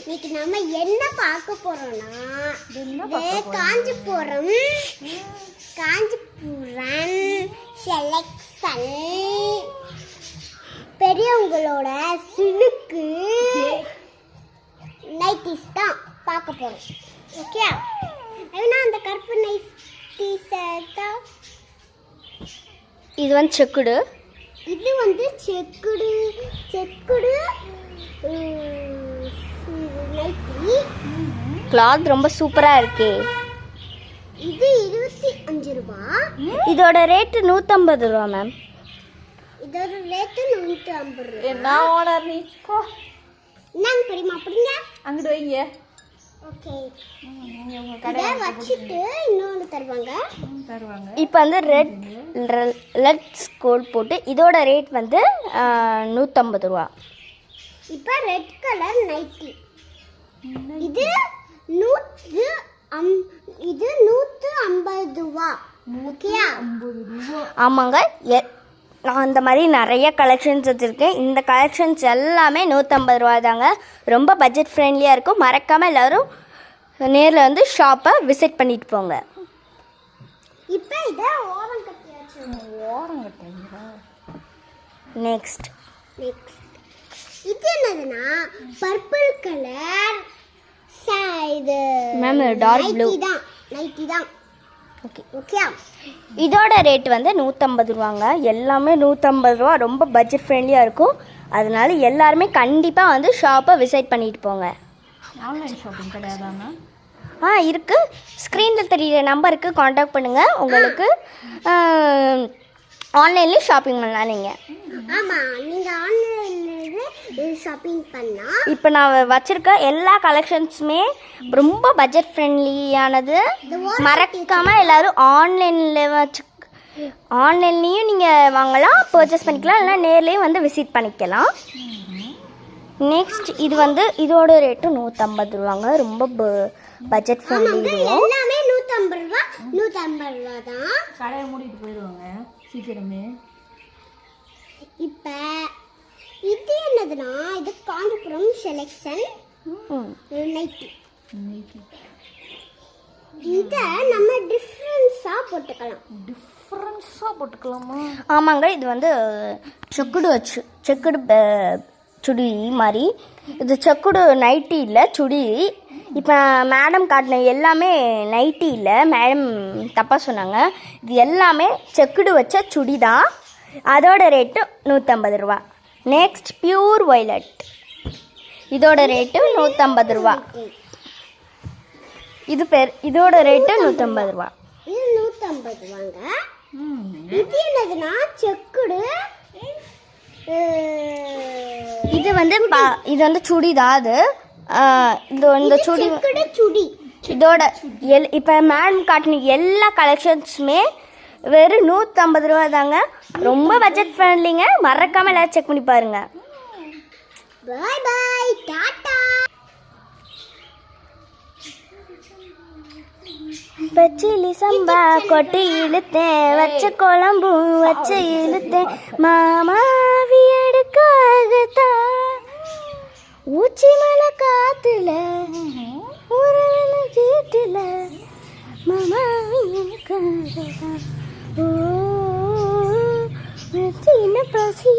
இன்னைக்கு நம்ம என்ன பார்க்க போறோம்னா காஞ்சிபுரம் செலக்ஷன் பெரியவங்களோட சிலுக்கு நைட்டிஸ் தான் பார்க்க போறோம். ஓகே, ஏன்னா அந்த கருப்பு நைட்டிஸ் தான். இது வந்து செக்குடு, இது வந்து செக்குடு நைட்டி. கிளாத் ரொம்ப சூப்பராக இருக்கு. இது 25 ரூபாய். இதோட ரேட்டு 150 ரூபா மேம். இதோட ரேட்டு 150 ரூபாய். என்ன ஓனர் நீ போ. என்னங்க பெரியமா அப்படிங்க அங்கிட்டு வைங்க. ஓகே, இதை வச்சுட்டு இன்னொன்று தருவாங்க. இப்போ வந்து ரெட் கோட் போட்டு இதோட ரேட் வந்து 150 ரூபா. இப்போ ரெட் கலர் நைட்டி இது 150 ரூபா. ஓகேயா? ஆமாங்க, நான் இந்த மாதிரி நிறைய கலெக்ஷன்ஸ் வச்சுருக்கேன். இந்த கலெக்ஷன்ஸ் எல்லாமே 150 ரூபா தாங்க. ரொம்ப பட்ஜெட் ஃப்ரெண்ட்லியாக இருக்கும். மறக்காமல் எல்லோரும் நேரில் வந்து ஷாப்பை விசிட் பண்ணிட்டு போங்க. இப்போ இதை ஓரம் கட்டியாச்சு. நெக்ஸ்ட் இது என்னதுன்னா பர்பிள் கலர் இது மேம் டார்க் ப்ளூ நைட்டி தான். ஓகே ஓகே, இதோட ரேட் வந்து 150 ரூபாங்க. எல்லாமே 150 ரூபா. ரொம்ப பட்ஜெட் ஃப்ரெண்ட்லியாக இருக்கும். அதனால எல்லாருமே கண்டிப்பாக வந்து ஷாப்பை விசிட் பண்ணிட்டு போங்க. ஆன்லைன் ஷாப்பிங் கிடையாதாண்ணா? இருக்குது. ஸ்க்ரீனில் தெரியிற நம்பருக்கு காண்டாக்ட் பண்ணுங்கள். உங்களுக்கு ஆன்லைன்லேயும் ஷாப்பிங் பண்ணலாம் நீங்கள். ஆமாம், நீங்கள் ஆன்லைனில் ஷாப்பிங் பண்ணால் இப்போ நான் வச்சுருக்க எல்லா கலெக்ஷன்ஸுமே ரொம்ப பட்ஜெட் ஃப்ரெண்ட்லியானது. மறக்காமல் எல்லோரும் ஆன்லைன்லேயும் நீங்கள் வாங்கலாம், பர்ச்சேஸ் பண்ணிக்கலாம், இல்லைனா நேர்லேயும் வந்து விசிட் பண்ணிக்கலாம். நெக்ஸ்ட் இது வந்து இதோட ரேட்டு 150 ரூபாங்க. ரொம்ப பட்ஜெட் ஃப்ரெண்ட்லி. எல்லாமே 150 ரூபா. 150 ரூபா தான். கடையை மூடிட்டு போயிடுவாங்க சீக்கிரமே. இப்போ இது என்னதுன்னா இது காஞ்சிபுரம் செலக்ஷன் நைட்டி. இதை நம்ம டிஃப்ரென்ஸாக போட்டுக்கலாமா? ஆமாங்க, இது வந்து செக்குடு சுடி மாதிரி. இது செக்குடு நைட்டி இல்லை, சுடி. இப்போ மேடம் காட்டின எல்லாமே நைட்டி இல்லை, மேடம் தப்பாக சொன்னாங்க. இது எல்லாமே செக்குடு வச்ச சுடி தான். அதோட ரேட்டு 150 ரூபா. நெக்ஸ்ட் பியூர் வயலட், இதோட ரேட்டு 150 ரூபா. இதோட ரேட்டு 150 ரூபா. இது 150 ரூபாங்க. இது என்னதுன்னா செக்குடு. இது வந்து சுடி தான். அது இந்த சுடி இதோட இப்போ மேடம் காட்டின எல்லா கலெக்ஷன்ஸுமே வெறும் 150 ரூபா தாங்க. ரொம்ப பட்ஜெட் ஃப்ரெண்ட்லிங்க. மறக்காமல் எல்லாரும் செக் பண்ணி பாருங்க. By by, Tata. பச்சிலி சம்பா கொட்டி இழுத்தேன், வச்ச குழம்பு வச்சு இழுத்தேன், மாமாவி எடுக்காகத்தான் ஊச்சி மலை காத்துல உறவின வீட்டுல மாமாவி எடுக்காகத்தான். ஓ சின்ன பசி